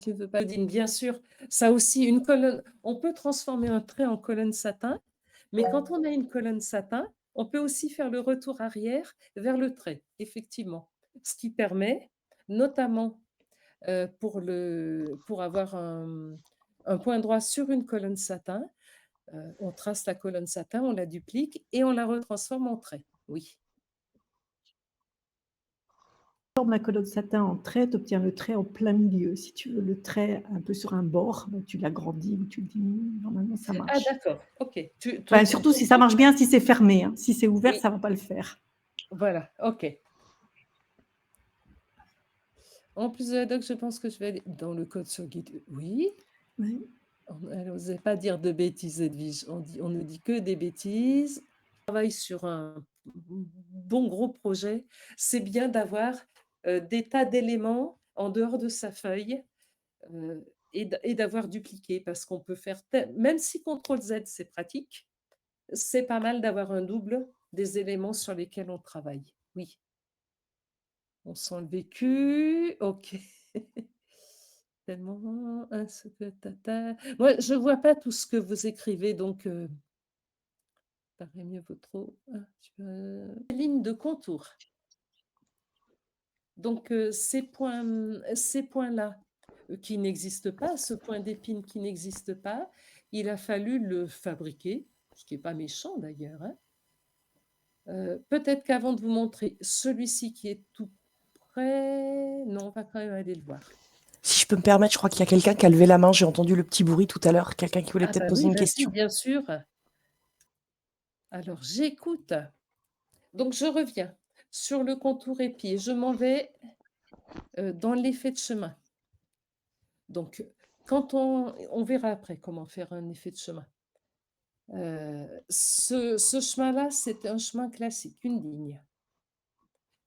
Tu veux pas Claudine, bien sûr. Ça aussi, une colonne, on peut transformer un trait en colonne satin, mais quand on a une colonne satin, on peut aussi faire le retour arrière vers le trait, effectivement. Ce qui permet, notamment pour avoir un point droit sur une colonne satin, on trace la colonne satin, on la duplique et on la retransforme en trait. Oui. La colonne satin en trait, tu obtiens le trait en plein milieu. Si tu veux le trait un peu sur un bord, ben, tu l'agrandis ou tu le diminues. Normalement, ça Ah marche. d'accord, ok. Enfin, surtout si ça marche bien, si c'est fermé. Hein. Si c'est ouvert, Oui, ça ne va pas le faire. voilà, ok. En plus de la doc, je pense que je vais aller dans le code sur Git. Oui, Oui. elle n'osait pas dire de bêtises, Edwige. On ne dit que des bêtises. On travaille sur un bon gros projet. C'est bien d'avoir des tas d'éléments en dehors de sa feuille et d'avoir dupliqué parce qu'on peut faire, même si CTRL-Z, c'est pratique, c'est pas mal d'avoir un double des éléments sur lesquels on travaille. Oui. On sent le vécu. Ok. Tellement. Moi, je ne vois pas tout ce que vous écrivez, donc paraît mieux vaut trop. Ligne de contour. Donc, ces points-là qui n'existent pas, ce point d'épine qui n'existe pas, il a fallu le fabriquer, ce qui n'est pas méchant d'ailleurs. Hein. Peut-être qu'avant de vous montrer celui-ci qui est tout près, non, on va quand même aller le voir. Si je peux me permettre, je crois qu'il y a quelqu'un qui a levé la main. J'ai entendu le petit bruit tout à l'heure. Quelqu'un qui voulait Ah peut-être bah poser oui, une vas-y, question. bien sûr. Alors, j'écoute. Donc, je reviens sur le contour épi et je m'en vais dans l'effet de chemin. Donc, quand on verra après comment faire un effet de chemin. Ce chemin-là, c'est un chemin classique, une ligne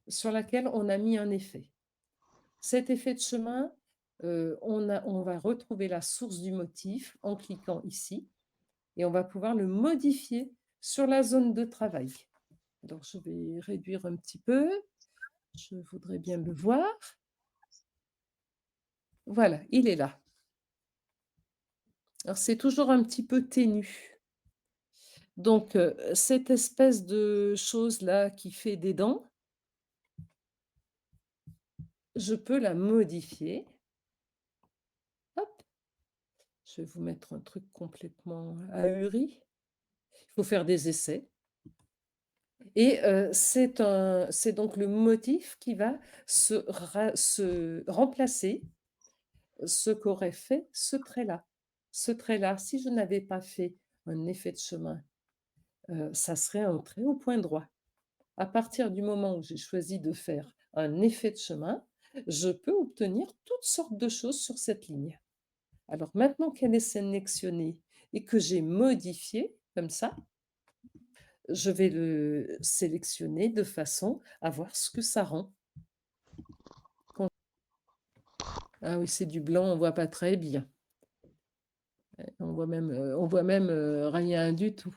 sur laquelle on a mis un effet. Cet effet de chemin, on va retrouver la source du motif en cliquant ici et on va pouvoir le modifier sur la zone de travail. Donc, je vais réduire un petit peu. Je voudrais bien le voir. Voilà, il est là. Alors, c'est toujours un petit peu ténu. Donc, cette espèce de chose-là qui fait des dents, je peux la modifier. Hop, je vais vous mettre un truc complètement ahuri. Il faut faire des essais. Et c'est donc le motif qui va se remplacer ce qu'aurait fait ce trait-là. Ce trait-là, si je n'avais pas fait un effet de chemin, ça serait un trait au point droit. À partir du moment où j'ai choisi de faire un effet de chemin, je peux obtenir toutes sortes de choses sur cette ligne. Alors maintenant qu'elle est sélectionnée et que j'ai modifié comme ça, je vais le sélectionner de façon à voir ce que ça rend. Ah oui, c'est du blanc, on ne voit pas très bien. On voit même rien du tout.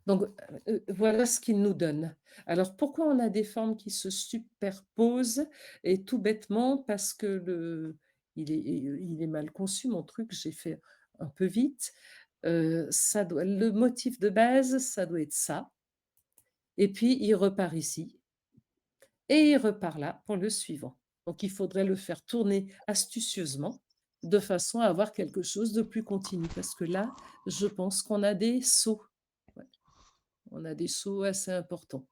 Donc, voilà ce qu'il nous donne. Alors, pourquoi on a des formes qui se superposent? Et tout bêtement, parce que il est mal conçu, mon truc, j'ai fait un peu vite. Le motif de base, ça doit être ça. Et puis, il repart ici. Et il repart là pour le suivant. Donc, il faudrait le faire tourner astucieusement de façon à avoir quelque chose de plus continu. Parce que là, je pense qu'on a des sauts. Ouais, on a des sauts assez importants.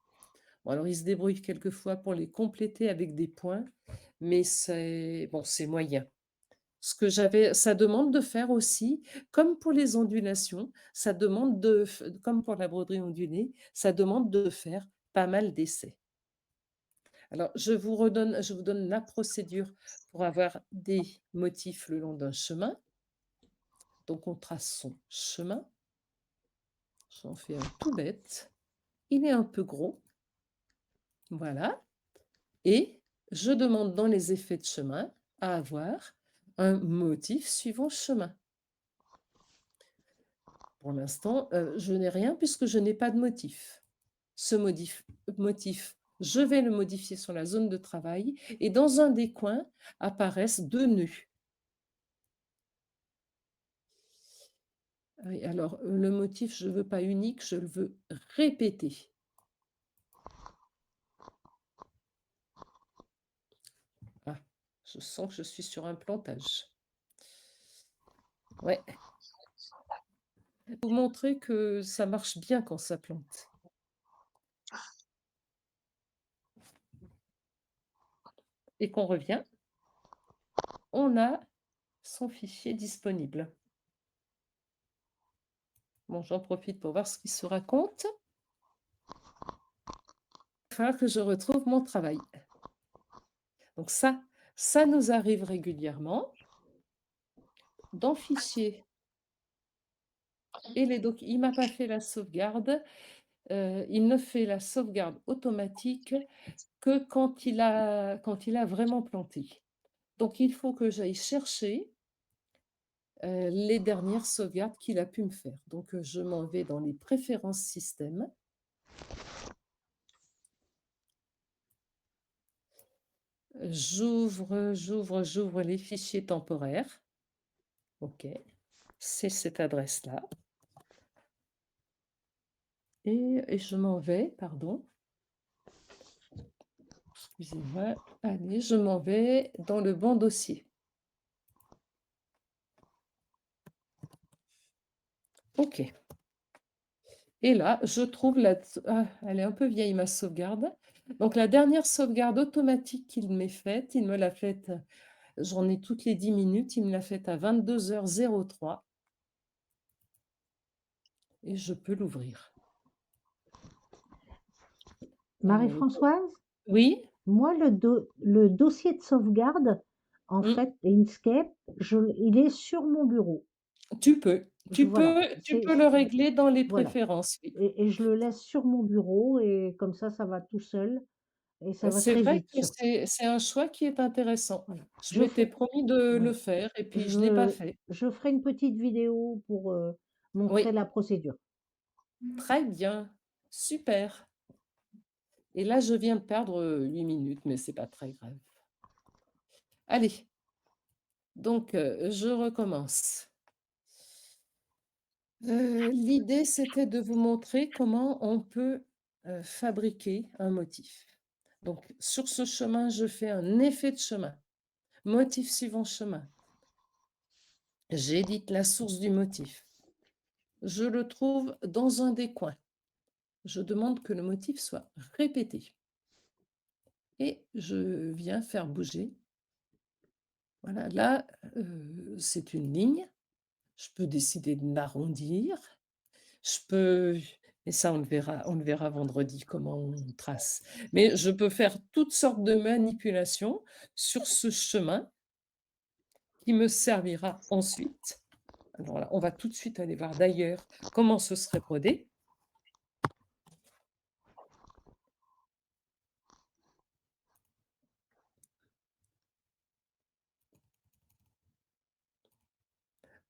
Bon, alors, il se débrouille quelquefois pour les compléter avec des points, mais c'est bon, c'est moyen. Ça demande de faire aussi, comme pour les ondulations, comme pour la broderie ondulée, ça demande de faire pas mal d'essais. Alors, je vous donne la procédure pour avoir des motifs le long d'un chemin. Donc, on trace son chemin. J'en fais un tout bête. Il est un peu gros. Voilà. Et je demande dans les effets de chemin à avoir un motif suivant chemin. Pour l'instant, je n'ai rien puisque je n'ai pas de motif. Ce motif, je vais le modifier sur la zone de travail et dans un des coins apparaissent deux nœuds. Oui, alors, le motif, je ne veux pas unique, je le veux répété. Ah, je sens que je suis sur un plantage. Ouais. Vous montrer que ça marche bien quand ça plante. Et qu'on revient, on a son fichier disponible. Bon, j'en profite pour voir ce qui se raconte. Il va falloir que je retrouve mon travail. Donc ça nous arrive régulièrement. Dans Fichier et les doc, il ne m'a pas fait la sauvegarde. Il ne fait la sauvegarde automatique que quand il a vraiment planté. Donc il faut que j'aille chercher les dernières sauvegardes qu'il a pu me faire. Donc je m'en vais dans les préférences système. J'ouvre les fichiers temporaires. OK, c'est cette adresse-là. Et je m'en vais, pardon. Excusez-moi. Allez, je m'en vais dans le bon dossier. OK. Et là, je trouve elle est un peu vieille, ma sauvegarde. Donc la dernière sauvegarde automatique qu'il m'ait faite, il me l'a faite, j'en ai toutes les 10 minutes, il me l'a faite à 22h03. Et je peux l'ouvrir. Marie-Françoise, Oui? moi, le dossier de sauvegarde, en Mmh. fait, Inkscape, il est sur mon bureau. Tu peux. Voilà, Tu peux le régler dans les voilà. préférences, oui. Et je le laisse sur mon bureau et comme ça va tout seul et ça va C'est très vrai vite que surtout. c'est un choix qui est intéressant. Voilà. Je m'étais promis de le Voilà. faire et puis je ne l'ai pas fait. Je ferai une petite vidéo pour montrer Oui, la procédure. très bien, super. Et là, je viens de perdre 8 minutes, mais c'est pas très grave. Allez, donc je recommence. L'idée, c'était de vous montrer comment on peut fabriquer un motif. Donc, sur ce chemin, je fais un effet de chemin. Motif suivant chemin. J'édite la source du motif. Je le trouve dans un des coins. Je demande que le motif soit répété. Et je viens faire bouger. Voilà, là, c'est une ligne. Je peux décider de l'arrondir. Je peux, et ça on le verra vendredi comment on trace. Mais je peux faire toutes sortes de manipulations sur ce chemin qui me servira ensuite. Alors là, on va tout de suite aller voir d'ailleurs comment ce serait brodé.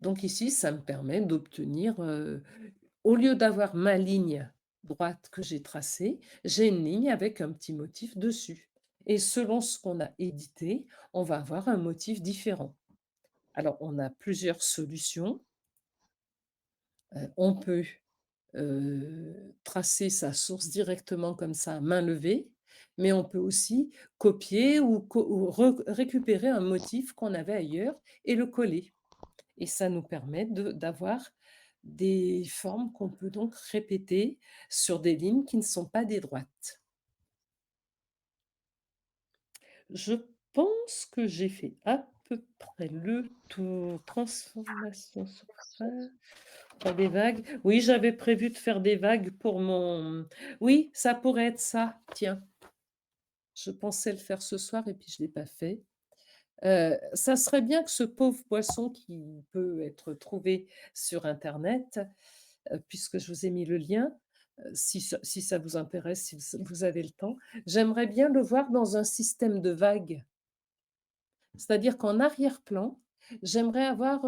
Donc ici, ça me permet d'obtenir, au lieu d'avoir ma ligne droite que j'ai tracée, j'ai une ligne avec un petit motif dessus. Et selon ce qu'on a édité, on va avoir un motif différent. Alors, on a plusieurs solutions. On peut tracer sa source directement comme ça, à main levée, mais on peut aussi copier ou récupérer un motif qu'on avait ailleurs et le coller. Et ça nous permet d'avoir des formes qu'on peut donc répéter sur des lignes qui ne sont pas des droites. Je pense que j'ai fait à peu près le tour. Transformation sur faire des vagues. Oui, j'avais prévu de faire des vagues pour mon... Oui, ça pourrait être ça. Tiens, je pensais le faire ce soir et puis je ne l'ai pas fait. Ça serait bien que ce pauvre poisson qui peut être trouvé sur Internet, puisque je vous ai mis le lien, si ça vous intéresse, si vous avez le temps, j'aimerais bien le voir dans un système de vagues. C'est-à-dire qu'en arrière-plan, j'aimerais avoir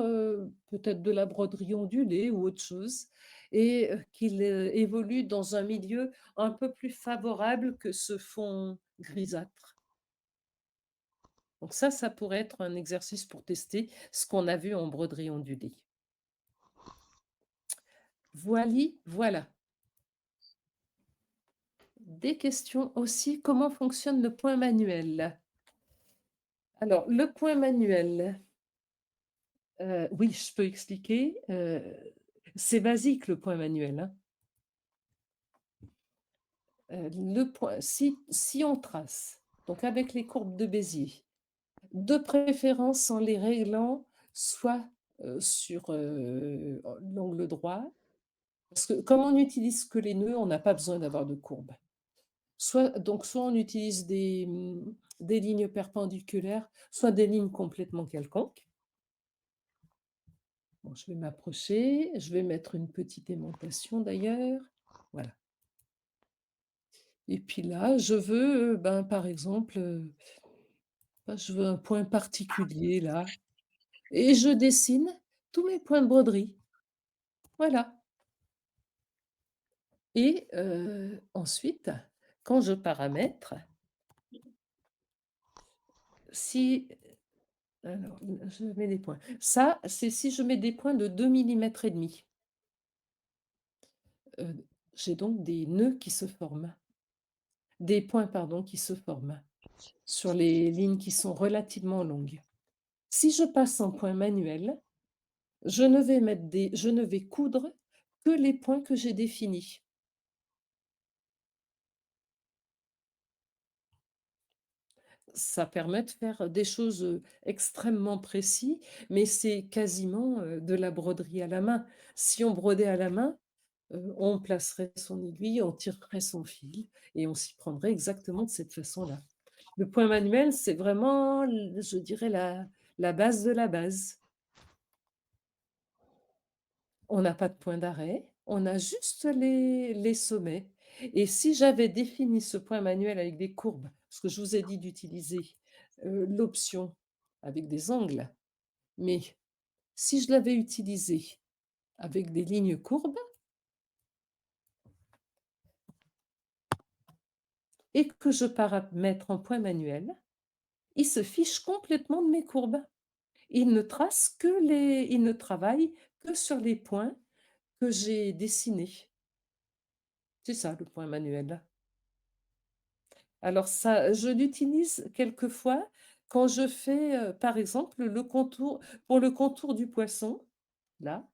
peut-être de la broderie ondulée ou autre chose, et qu'il évolue dans un milieu un peu plus favorable que ce fond grisâtre. Donc ça pourrait être un exercice pour tester ce qu'on a vu en broderie ondulée. Voilà. Des questions aussi, comment fonctionne le point manuel? Alors, le point manuel, oui, je peux expliquer, c'est basique le point manuel, hein. Le point si on trace, donc avec les courbes de Bézier, de préférence en les réglant soit, sur, l'angle droit, parce que comme on n'utilise que les nœuds, on n'a pas besoin d'avoir de courbe. Soit on utilise des lignes perpendiculaires, soit des lignes complètement quelconques. Bon, je vais m'approcher, je vais mettre une petite aimantation d'ailleurs, voilà. Et puis là, je veux, ben, par exemple, je veux un point particulier là et je dessine tous mes points de broderie. Voilà. Et ensuite, quand je paramètre, si alors, je mets des points. Ça, c'est si je mets des points de 2 millimètres et demi. J'ai donc des nœuds qui se forment. Des points, pardon, qui se forment sur les lignes qui sont relativement longues. Si je passe en point manuel, je ne vais coudre que les points que j'ai définis. Ça permet de faire des choses, extrêmement précis, mais c'est quasiment, de la broderie à la main. Si on brodait à la main, on placerait son aiguille, on tirerait son fil et on s'y prendrait exactement de cette façon-là. Le point manuel, c'est vraiment je dirais la base de la base. On n'a pas de point d'arrêt, on a juste les sommets et si j'avais défini ce point manuel avec des courbes, parce que je vous ai dit d'utiliser, l'option avec des angles, mais si je l'avais utilisé avec des lignes courbes et que je paramètre en point manuel, il se fiche complètement de mes courbes. Il ne travaille que sur les points que j'ai dessinés. C'est ça le point manuel. Alors ça, je l'utilise quelquefois quand je fais, par exemple, le contour du poisson, là,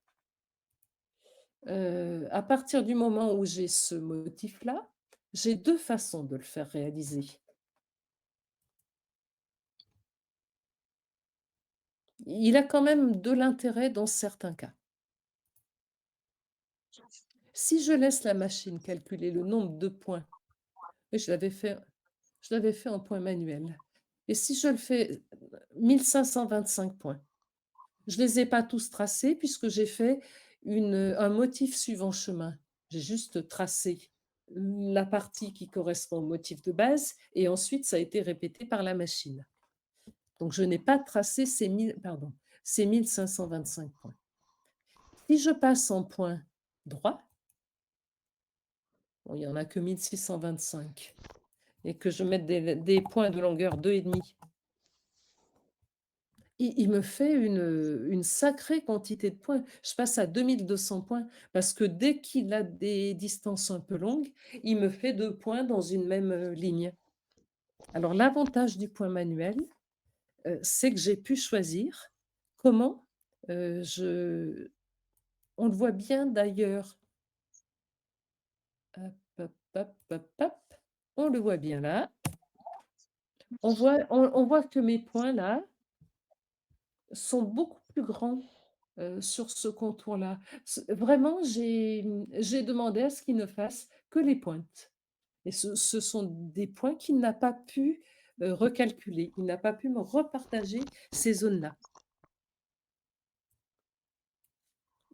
à partir du moment où j'ai ce motif-là, j'ai 2 façons de le faire réaliser. Il a quand même de l'intérêt dans certains cas. Si je laisse la machine calculer le nombre de points, et je l'avais fait en point manuel, et si je le fais 1525 points, je ne les ai pas tous tracés puisque j'ai fait un motif suivant chemin. J'ai juste tracé la partie qui correspond au motif de base et ensuite ça a été répété par la machine. Donc je n'ai pas tracé ces 1525 points. Si je passe en point droit, bon, il n'y en a que 1625, et que je mette des points de longueur 2,5, il me fait une sacrée quantité de points. Je passe à 2200 points parce que dès qu'il a des distances un peu longues, il me fait 2 points dans une même, ligne. Alors l'avantage du point manuel, c'est que j'ai pu choisir comment, on le voit bien d'ailleurs. Hop, hop, hop, hop, hop. On le voit bien là. On voit que mes points là sont beaucoup plus grands, sur ce contour-là. Vraiment, j'ai demandé à ce qu'il ne fasse que les pointes et ce sont des points qu'il n'a pas pu, recalculer. Il n'a pas pu me repartager ces zones-là.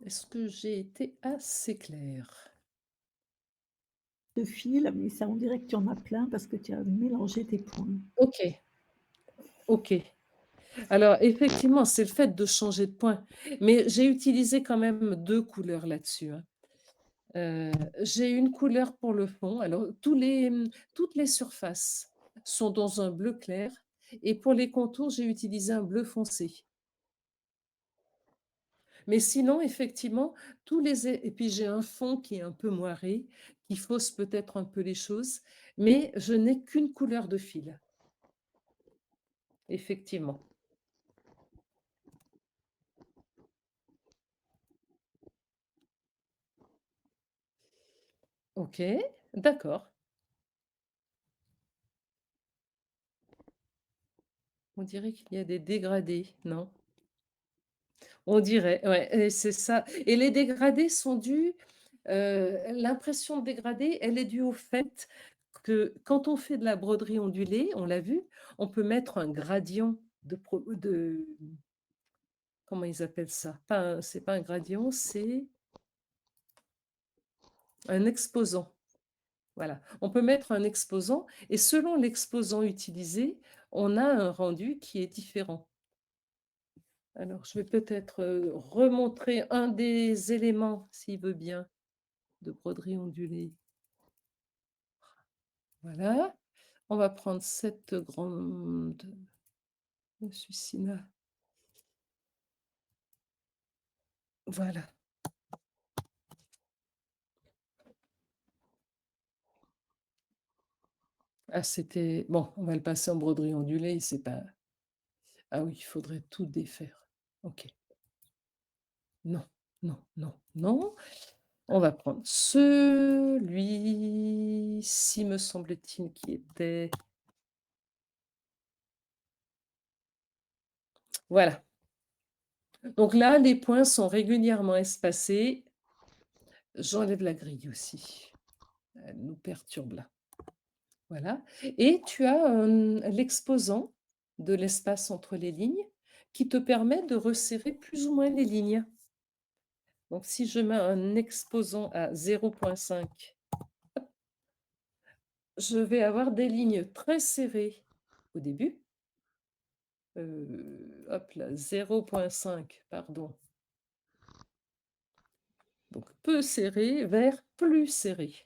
Est-ce que j'ai été assez claire? De fil, mais ça on dirait que tu en as plein parce que tu as mélangé tes points. OK, OK. Alors effectivement, c'est le fait de changer de point, mais j'ai utilisé quand même 2 couleurs là-dessus, hein. J'ai une couleur pour le fond. Alors toutes les surfaces sont dans un bleu clair et pour les contours, j'ai utilisé un bleu foncé. Mais sinon, effectivement, et puis j'ai un fond qui est un peu moiré, qui fausse peut-être un peu les choses, mais je n'ai qu'une couleur de fil, effectivement. OK, d'accord. On dirait qu'il y a des dégradés, non? On dirait, ouais, et c'est ça. Et les dégradés sont dus, l'impression de dégradé, elle est due au fait que quand on fait de la broderie ondulée, on l'a vu, on peut mettre un gradient de comment ils appellent ça? C'est pas un gradient, c'est un exposant. Voilà, on peut mettre un exposant et selon l'exposant utilisé, on a un rendu qui est différent. Alors, je vais peut-être remontrer un des éléments, s'il veut bien, de broderie ondulée. Voilà, on va prendre cette grande celui-ci-là. Voilà. Ah, c'était... Bon, on va le passer en broderie ondulée, c'est pas... Ah oui, il faudrait tout défaire. OK. Non, non, non, non. On va prendre celui-ci, me semble-t-il, qui était... Voilà. Donc là, les points sont régulièrement espacés. J'enlève la grille aussi. Elle nous perturbe là. Voilà. Et tu as l'exposant de l'espace entre les lignes qui te permet de resserrer plus ou moins les lignes. Donc, si je mets un exposant à 0,5, je vais avoir des lignes très serrées au début. Hop là, 0,5, pardon. Donc, peu serré vers plus serré.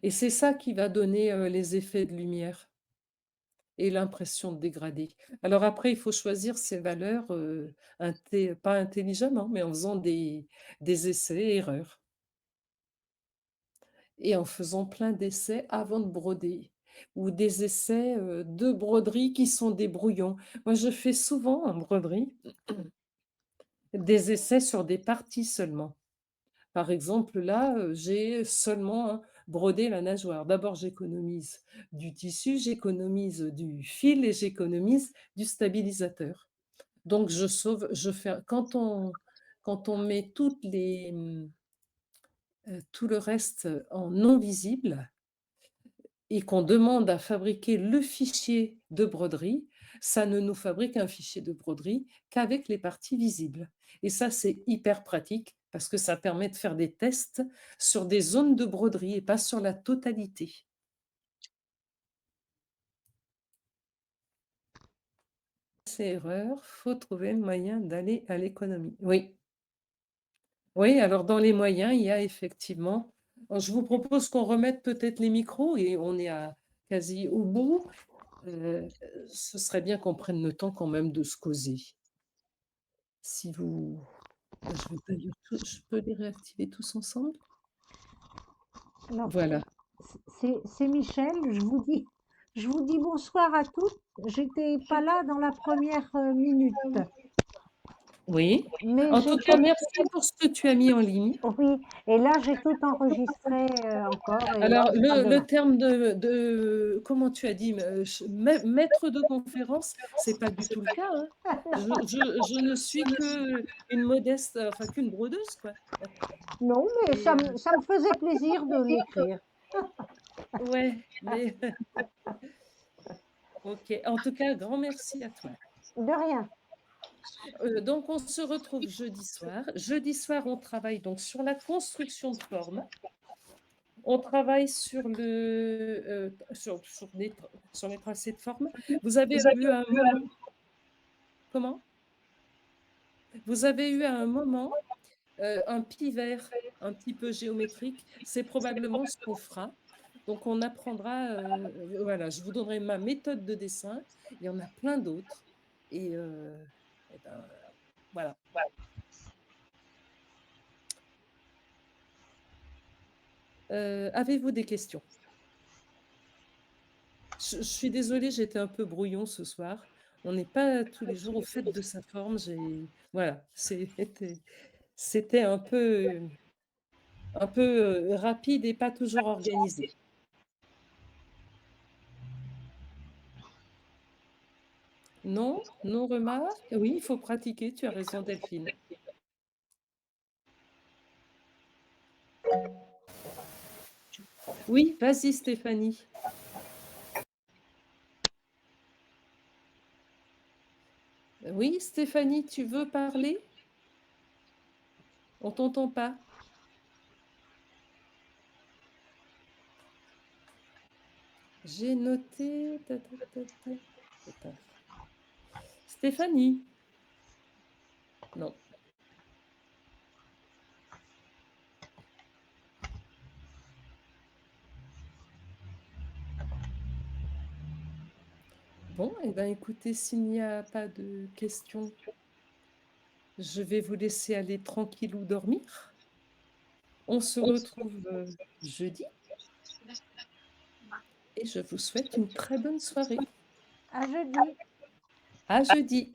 Et c'est ça qui va donner les effets de lumière et l'impression de dégradé. Alors après, il faut choisir ces valeurs, pas intelligemment, mais en faisant des essais et erreurs. Et en faisant plein d'essais avant de broder, ou des essais de broderie qui sont des brouillons. Moi, je fais souvent en broderie des essais sur des parties seulement. Par exemple, là, j'ai seulement brodé la nageoire. D'abord, j'économise du tissu, j'économise du fil et j'économise du stabilisateur. Donc, quand on met tout le reste en non visible et qu'on demande à fabriquer le fichier de broderie, ça ne nous fabrique un fichier de broderie qu'avec les parties visibles. Et ça, c'est hyper pratique parce que ça permet de faire des tests sur des zones de broderie et pas sur la totalité. C'est erreur, faut trouver le moyen d'aller à l'économie. Oui. Oui, alors dans les moyens, il y a effectivement... Je vous propose qu'on remette peut-être les micros et on est quasi au bout. Ce serait bien qu'on prenne le temps quand même de se causer. Si vous... Je vais pas dire tout, je peux les réactiver tous ensemble? Alors, Voilà. c'est Michel, je vous dis bonsoir à toutes. J'étais pas là dans la première minute, Oui. mais En j'ai tout cas, tout, merci pour ce que tu as mis en ligne. oui, et là j'ai tout enregistré encore et Alors, à le demain. terme comment tu as dit, maître de conférence, c'est pas du tout le cas, hein. Je ne suis qu'une modeste, enfin qu'une brodeuse, quoi. Non, mais Et, ça me faisait plaisir de l'écrire. ouais, mais ok. En tout cas, grand merci à toi. De rien. Donc, on se retrouve jeudi soir. Jeudi soir, on travaille donc sur la construction de formes. On travaille sur les tracés de formes. Vous avez eu un moment... Comment? Vous avez eu à un moment un pivert un petit peu géométrique. C'est probablement ce qu'on fera. Donc, on apprendra... voilà, je vous donnerai ma méthode de dessin. Il y en a plein d'autres. Et ben, Voilà. Avez-vous des questions? Je suis désolée, j'étais un peu brouillon ce soir. On n'est pas tous les jours au fait de sa forme. Voilà, c'était un peu rapide et pas toujours organisé. Non? Non remarque? Oui, il faut pratiquer, tu as raison Delphine. Oui, vas-y Stéphanie. Oui, Stéphanie, tu veux parler? On t'entend pas. J'ai noté. Attends. Stéphanie? Non. Bon, eh bien, écoutez, s'il n'y a pas de questions, je vais vous laisser aller tranquillou dormir. On se retrouve jeudi et je vous souhaite une très bonne soirée. À jeudi. À jeudi.